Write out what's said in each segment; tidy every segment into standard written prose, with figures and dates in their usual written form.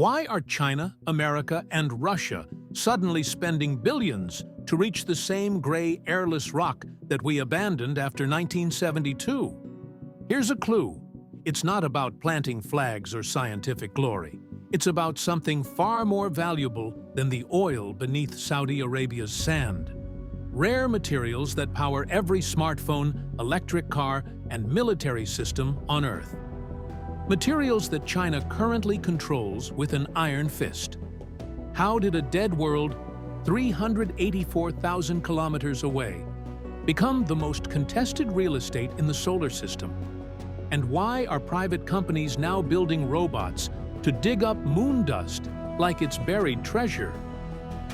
Why are China, America, and Russia suddenly spending billions to reach the same gray, airless rock that we abandoned after 1972? Here's a clue. It's not about planting flags or scientific glory. It's about something far more valuable than the oil beneath Saudi Arabia's sand. Rare materials that power every smartphone, electric car, and military system on Earth. Materials that China currently controls with an iron fist. How did a dead world 384,000 kilometers away become the most contested real estate in the solar system? And why are private companies now building robots to dig up moon dust like it's buried treasure?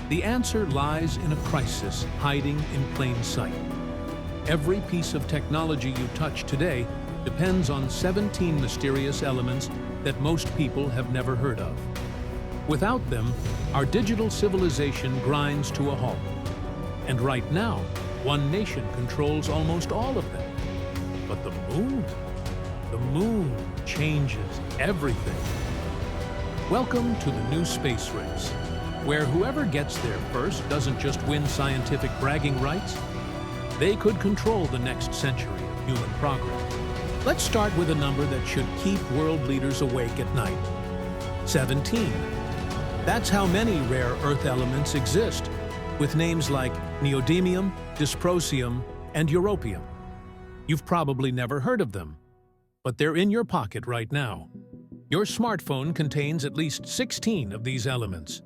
The answer lies in a crisis hiding in plain sight. Every piece of technology you touch today depends on 17 mysterious elements that most people have never heard of. Without them, our digital civilization grinds to a halt. And right now, one nation controls almost all of them. But the moon changes everything. Welcome to the new space race, where whoever gets there first doesn't just win scientific bragging rights, they could control the next century of human progress. Let's start with a number that should keep world leaders awake at night. 17. That's how many rare earth elements exist, with names like neodymium, dysprosium, and europium. You've probably never heard of them, but they're in your pocket right now. Your smartphone contains at least 16 of these elements.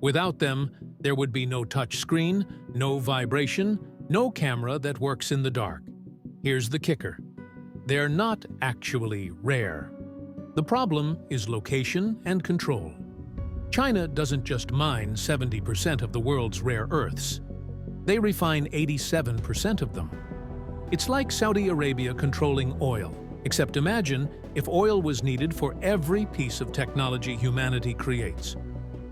Without them, there would be no touch screen, no vibration, no camera that works in the dark. Here's the kicker. They're not actually rare. The problem is location and control. China doesn't just mine 70% of the world's rare earths. They refine 87% of them. It's like Saudi Arabia controlling oil, except imagine if oil was needed for every piece of technology humanity creates.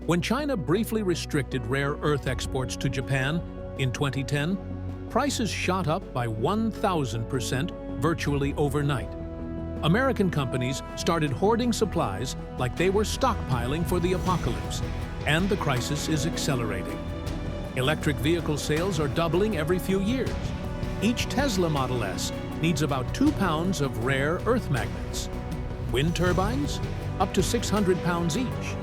When China briefly restricted rare earth exports to Japan in 2010, prices shot up by 1,000% virtually overnight. American companies started hoarding supplies like they were stockpiling for the apocalypse, and the crisis is accelerating. Electric vehicle sales are doubling every few years. Each Tesla Model S needs about 2 pounds of rare earth magnets. Wind turbines? Up to 600 pounds each.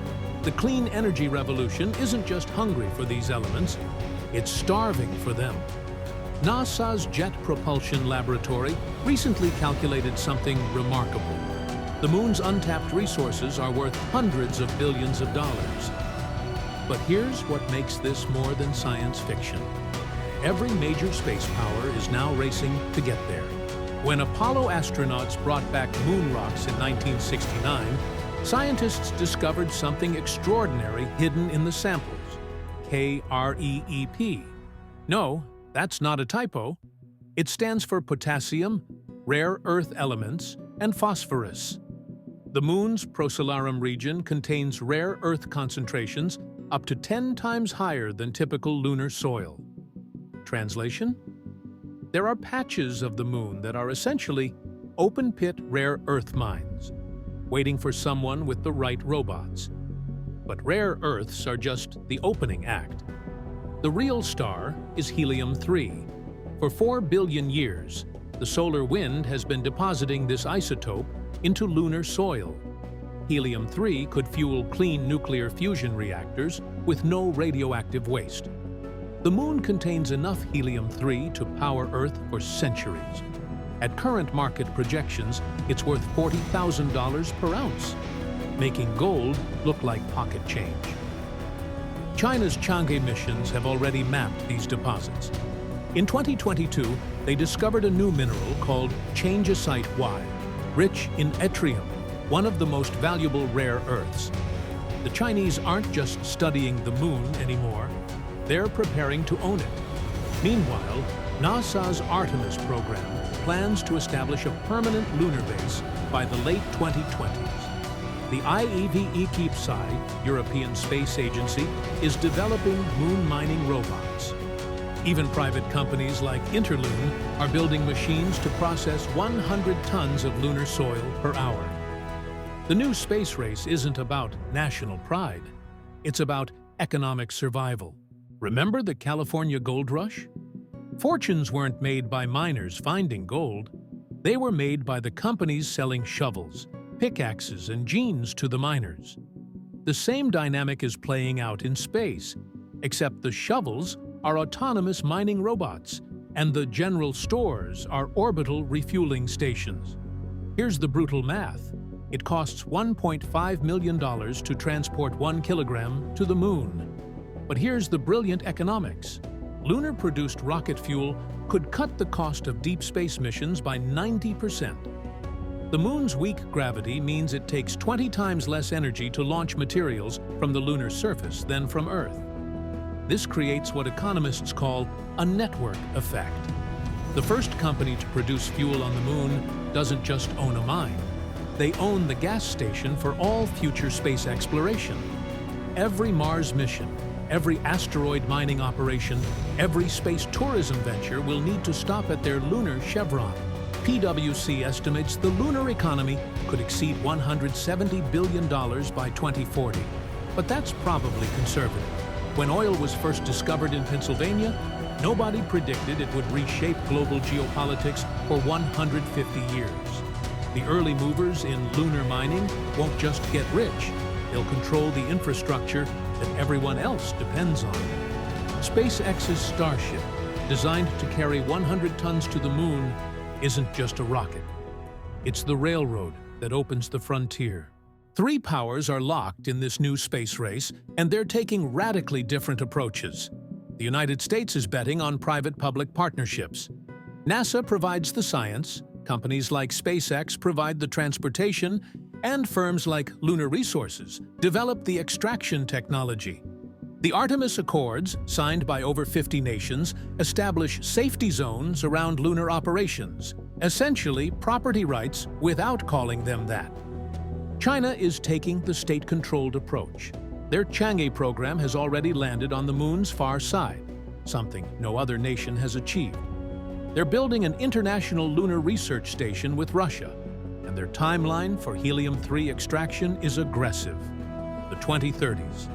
The clean energy revolution isn't just hungry for these elements, it's starving for them. NASA's Jet Propulsion Laboratory recently calculated something remarkable. The moon's untapped resources are worth hundreds of billions of dollars. But here's what makes this more than science fiction. Every major space power is now racing to get there. When Apollo astronauts brought back moon rocks in 1969, scientists discovered something extraordinary hidden in the samples. KREEP. No, that's not a typo. It stands for potassium, rare earth elements, and phosphorus. The moon's prosolarum region contains rare earth concentrations up to 10 times higher than typical lunar soil. Translation? There are patches of the moon that are essentially open-pit rare earth mines, waiting for someone with the right robots. But rare earths are just the opening act. The real star is helium-3. For 4 billion years, the solar wind has been depositing this isotope into lunar soil. Helium-3 could fuel clean nuclear fusion reactors with no radioactive waste. The moon contains enough helium-3 to power Earth for centuries. At current market projections, it's worth $40,000 per ounce, making gold look like pocket change. China's Chang'e missions have already mapped these deposits. In 2022, they discovered a new mineral called Chang'e Y, rich in yttrium, one of the most valuable rare earths. The Chinese aren't just studying the moon anymore, they're preparing to own it. Meanwhile, NASA's Artemis program plans to establish a permanent lunar base by the late 2020s. The IEVE European Space Agency is developing moon mining robots. Even private companies like Interloon are building machines to process 100 tons of lunar soil per hour. The new space race isn't about national pride. It's about economic survival. Remember the California gold rush? Fortunes weren't made by miners finding gold. They were made by the companies selling shovels, pickaxes, and jeans to the miners. The same dynamic is playing out in space, except the shovels are autonomous mining robots, and the general stores are orbital refueling stations. Here's the brutal math. It costs $1.5 million to transport 1 kilogram to the moon. But here's the brilliant economics. Lunar-produced rocket fuel could cut the cost of deep space missions by 90%. The moon's weak gravity means it takes 20 times less energy to launch materials from the lunar surface than from Earth. This creates what economists call a network effect. The first company to produce fuel on the moon doesn't just own a mine. They own the gas station for all future space exploration. Every Mars mission, every asteroid mining operation, every space tourism venture will need to stop at their lunar chevron. PwC estimates the lunar economy could exceed $170 billion by 2040. But that's probably conservative. When oil was first discovered in Pennsylvania, nobody predicted it would reshape global geopolitics for 150 years. The early movers in lunar mining won't just get rich, they'll control the infrastructure that everyone else depends on. SpaceX's Starship, designed to carry 100 tons to the moon, isn't just a rocket. It's the railroad that opens the frontier. Three powers are locked in this new space race, and they're taking radically different approaches. The United States is betting on private-public partnerships. NASA provides the science, companies like SpaceX provide the transportation, and firms like Lunar Resources develop the extraction technology. The Artemis Accords, signed by over 50 nations, establish safety zones around lunar operations, essentially property rights without calling them that. China is taking the state-controlled approach. Their Chang'e program has already landed on the moon's far side, something no other nation has achieved. They're building an international lunar research station with Russia, and their timeline for helium-3 extraction is aggressive, the 2030s.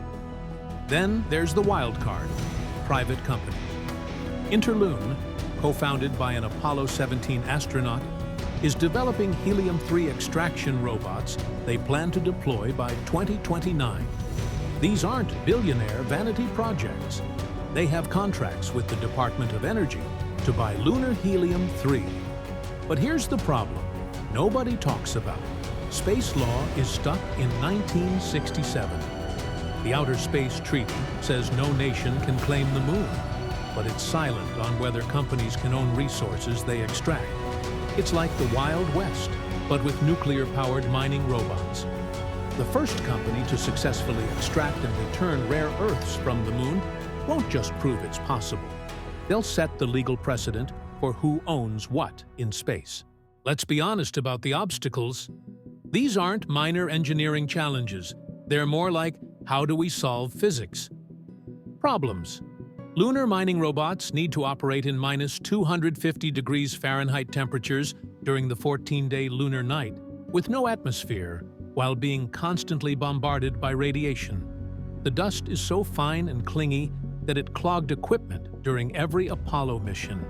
Then there's the wild card, private companies. Interloon, co-founded by an Apollo 17 astronaut, is developing helium-3 extraction robots they plan to deploy by 2029. These aren't billionaire vanity projects. They have contracts with the Department of Energy to buy lunar helium-3. But here's the problem nobody talks about. Space law is stuck in 1967. The Outer Space Treaty says no nation can claim the moon, but it's silent on whether companies can own resources they extract. It's like the Wild West, but with nuclear-powered mining robots. The first company to successfully extract and return rare earths from the moon won't just prove it's possible. They'll set the legal precedent for who owns what in space. Let's be honest about the obstacles. These aren't minor engineering challenges. They're more like, how do we solve physics? Problems. Lunar mining robots need to operate in minus 250 degrees Fahrenheit temperatures during the 14-day lunar night, with no atmosphere, while being constantly bombarded by radiation. The dust is so fine and clingy that it clogged equipment during every Apollo mission.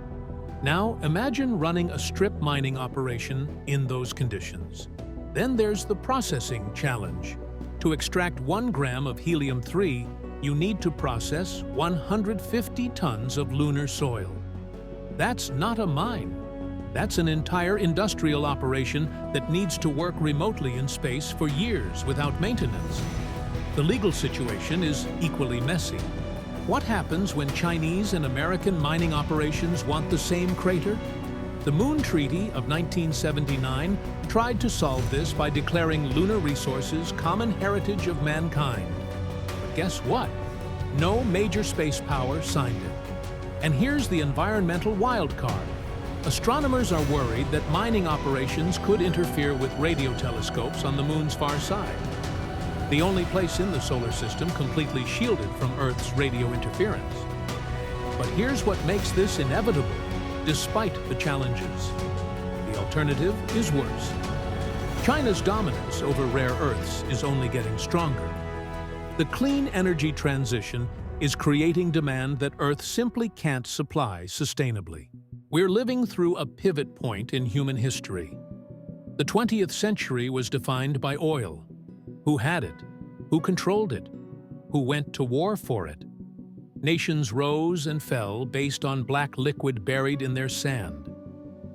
Now, imagine running a strip mining operation in those conditions. Then there's the processing challenge. To extract 1 gram of helium-3, you need to process 150 tons of lunar soil. That's not a mine. That's an entire industrial operation that needs to work remotely in space for years without maintenance. The legal situation is equally messy. What happens when Chinese and American mining operations want the same crater? The Moon Treaty of 1979 tried to solve this by declaring lunar resources common heritage of mankind. But guess what? No major space power signed it. And here's the environmental wild card. Astronomers are worried that mining operations could interfere with radio telescopes on the moon's far side, the only place in the solar system completely shielded from Earth's radio interference. But here's what makes this inevitable, despite the challenges. The alternative is worse. China's dominance over rare earths is only getting stronger. The clean energy transition is creating demand that Earth simply can't supply sustainably. We're living through a pivot point in human history. The 20th century was defined by oil. Who had it? Who controlled it? Who went to war for it? Nations rose and fell based on black liquid buried in their sand.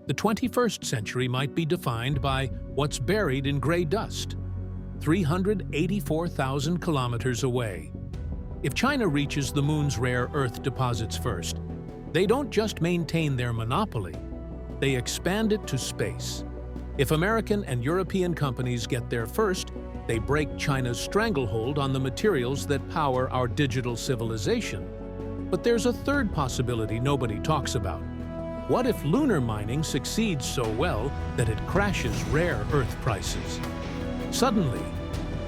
The 21st century might be defined by what's buried in gray dust, 384,000 kilometers away. If China reaches the moon's rare earth deposits first, they don't just maintain their monopoly, they expand it to space. If American and European companies get there first, they break China's stranglehold on the materials that power our digital civilization. But there's a third possibility nobody talks about. What if lunar mining succeeds so well that it crashes rare earth prices? Suddenly,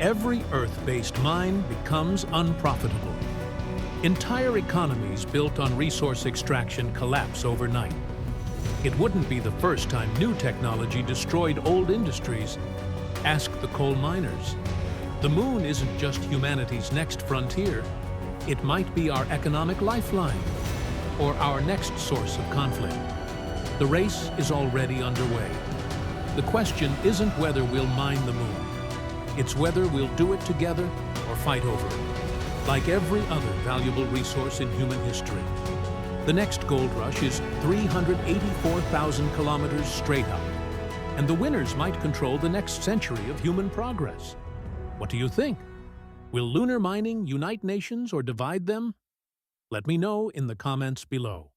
every Earth-based mine becomes unprofitable. Entire economies built on resource extraction collapse overnight. It wouldn't be the first time new technology destroyed old industries. Ask the coal miners. The moon isn't just humanity's next frontier. It might be our economic lifeline, or our next source of conflict. The race is already underway. The question isn't whether we'll mine the moon. It's whether we'll do it together or fight over it. Like every other valuable resource in human history, the next gold rush is 384,000 kilometers straight up, and the winners might control the next century of human progress. What do you think? Will lunar mining unite nations or divide them? Let me know in the comments below.